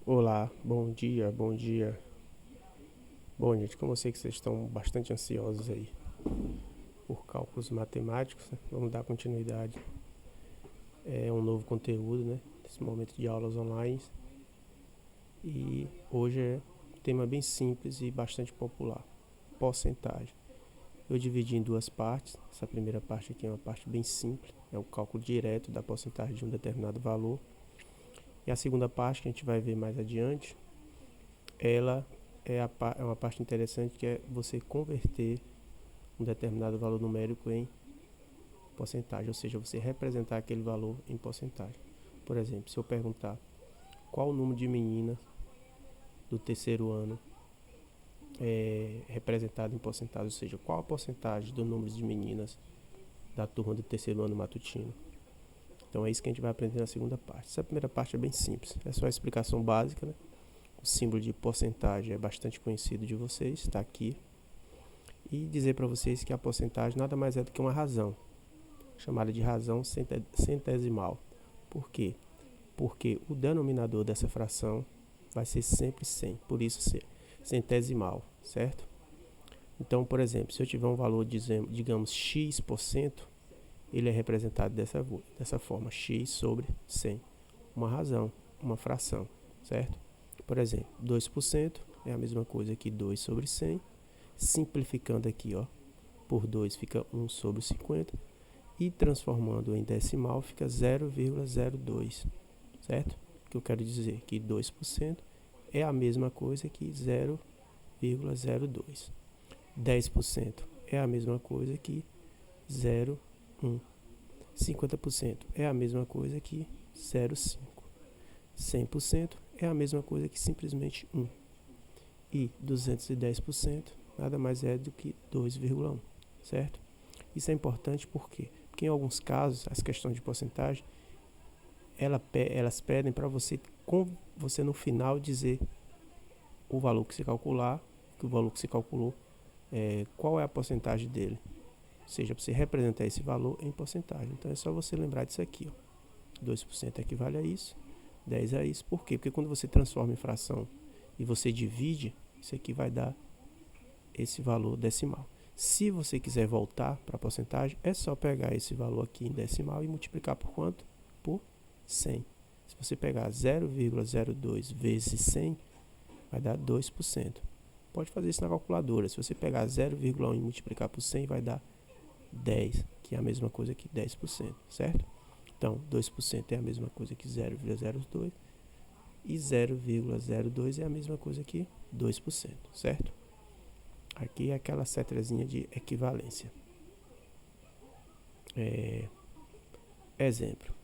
Olá, bom dia, bom dia. Bom, gente, como eu sei que vocês estão bastante ansiosos aí por cálculos matemáticos, né? Vamos dar continuidade. É um novo conteúdo, né? Nesse momento de aulas online. E hoje é um tema bem simples e bastante popular: porcentagem. Eu dividi em duas partes. Essa primeira parte aqui é uma parte bem simples, é o cálculo direto da porcentagem de um determinado valor. E a segunda parte, que a gente vai ver mais adiante, ela é uma parte interessante, que é você converter um determinado valor numérico em porcentagem, ou seja, você representar aquele valor em porcentagem. Por exemplo, se eu perguntar qual o número de meninas do terceiro ano é representado em porcentagem, ou seja, qual a porcentagem do número de meninas da turma do terceiro ano matutino. Então é isso que a gente vai aprender na segunda parte. Essa primeira parte é bem simples, é só a explicação básica, né? O símbolo de porcentagem é bastante conhecido de vocês, está aqui. E dizer para vocês que a porcentagem nada mais é do que uma razão, chamada de razão centesimal. Por quê? Porque o denominador dessa fração vai ser sempre 100, por isso ser centesimal, certo? Então, por exemplo, se eu tiver um valor, digamos, x%, ele é representado dessa forma, x sobre 100, uma razão, uma fração, certo? Por exemplo, 2% é a mesma coisa que 2 sobre 100, simplificando aqui, ó, por 2 fica 1 sobre 50, e transformando em decimal fica 0,02, certo? O que eu quero dizer que 2% é a mesma coisa que 0,02. 10% é a mesma coisa que 0,1. 50% é a mesma coisa que 0,5. 100% é a mesma coisa que simplesmente 1. E 210% nada mais é do que 2,1, certo? Isso é importante porque em alguns casos, as questões de porcentagem, elas pedem para você no final dizer o valor que você calcular, que o valor que você calculou, qual é a porcentagem dele. Ou seja, para você representar esse valor em porcentagem. Então é só você lembrar disso aqui, ó. 2% equivale a isso, 10 a isso. Por quê? Porque quando você transforma em fração e você divide, isso aqui vai dar esse valor decimal. Se você quiser voltar para a porcentagem, é só pegar esse valor aqui em decimal e multiplicar por quanto? Por 100. Se você pegar 0,02 vezes 100, vai dar 2%. Pode fazer isso na calculadora. Se você pegar 0,1 e multiplicar por 100, vai dar 10, que é a mesma coisa que 10%, certo? Então, 2% é a mesma coisa que 0,02 e 0,02 é a mesma coisa que 2%, certo? Aqui é aquela setrazinha de equivalência. Exemplo.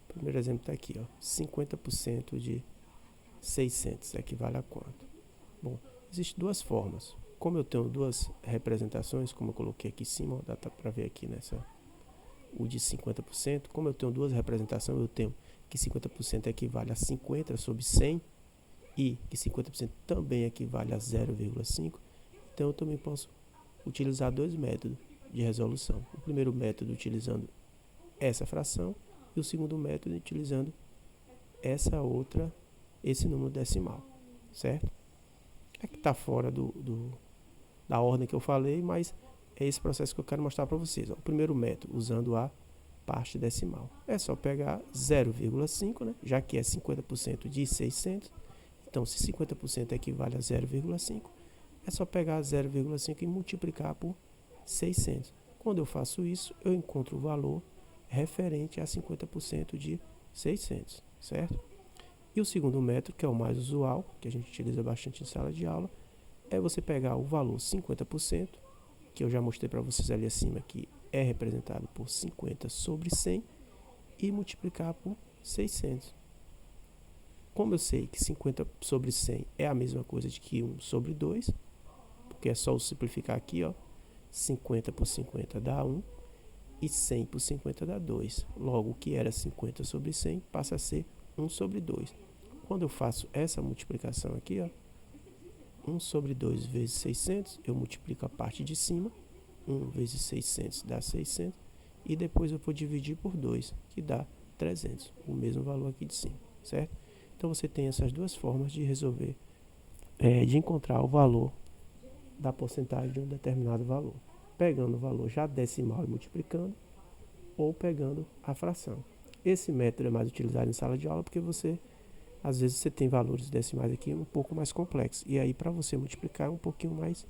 O primeiro exemplo está aqui, ó. 50% de 600 equivale a quanto? Bom, existem duas formas. Como eu tenho duas representações, como eu coloquei aqui em cima, dá para ver aqui nessa, o de 50%, como eu tenho duas representações, eu tenho que 50% equivale a 50 sobre 100 e que 50% também equivale a 0,5, então eu também posso utilizar dois métodos de resolução. O primeiro método utilizando essa fração e o segundo método utilizando esse número decimal, certo? É que está fora da ordem que eu falei, mas é esse processo que eu quero mostrar para vocês. Ó. O primeiro método, usando a parte decimal. É só pegar 0,5, né? Já que é 50% de 600. Então, se 50% equivale a 0,5, é só pegar 0,5 e multiplicar por 600. Quando eu faço isso, eu encontro o valor referente a 50% de 600, certo? E o segundo método, que é o mais usual, que a gente utiliza bastante em sala de aula, é você pegar o valor 50%, que eu já mostrei para vocês ali acima, que é representado por 50 sobre 100, e multiplicar por 600. Como eu sei que 50 sobre 100 é a mesma coisa de que 1 sobre 2, porque é só simplificar aqui, ó, 50 por 50 dá 1, e 100 por 50 dá 2. Logo, o que era 50 sobre 100 passa a ser 1 sobre 2. Quando eu faço essa multiplicação aqui, ó, 1 sobre 2 vezes 600, eu multiplico a parte de cima, 1 vezes 600 dá 600, e depois eu vou dividir por 2, que dá 300, o mesmo valor aqui de cima, certo? Então você tem essas duas formas de resolver, de encontrar o valor da porcentagem de um determinado valor. Pegando o valor já decimal e multiplicando, ou pegando a fração. Esse método é mais utilizado em sala de aula porque às vezes você tem valores decimais aqui um pouco mais complexos. E aí para você multiplicar é um pouquinho mais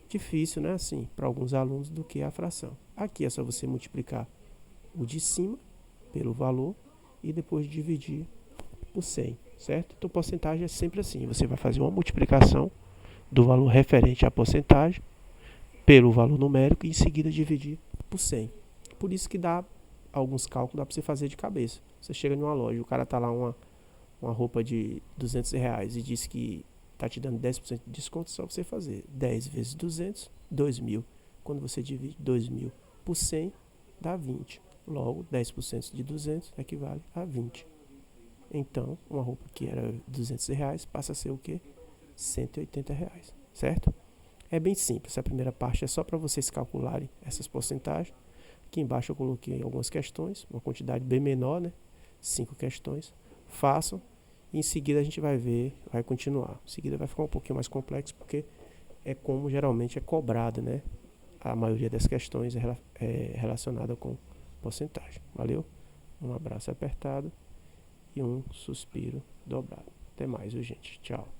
difícil, né? Assim, para alguns alunos do que a fração. Aqui é só você multiplicar o de cima pelo valor e depois dividir por 100, certo? Então porcentagem é sempre assim. Você vai fazer uma multiplicação do valor referente à porcentagem pelo valor numérico e em seguida dividir por 100. Por isso que dá alguns cálculos, dá para você fazer de cabeça. Você chega numa loja, o cara tá lá uma roupa de R$ 200 e diz que tá te dando 10% de desconto, só você fazer 10 vezes 200, 2.000. Quando você divide 2.000 por 100, dá 20. Logo, 10% de 200 equivale a 20. Então, uma roupa que era R$ 200 passa a ser o quê? R$ 180, certo? É bem simples, a primeira parte é só para vocês calcularem essas porcentagens. Aqui embaixo eu coloquei algumas questões, uma quantidade bem menor, né? 5 questões. Façam. E em seguida a gente vai continuar. Em seguida vai ficar um pouquinho mais complexo, porque é como geralmente é cobrado, né? A maioria das questões é relacionada com porcentagem. Valeu? Um abraço apertado e um suspiro dobrado. Até mais, gente. Tchau.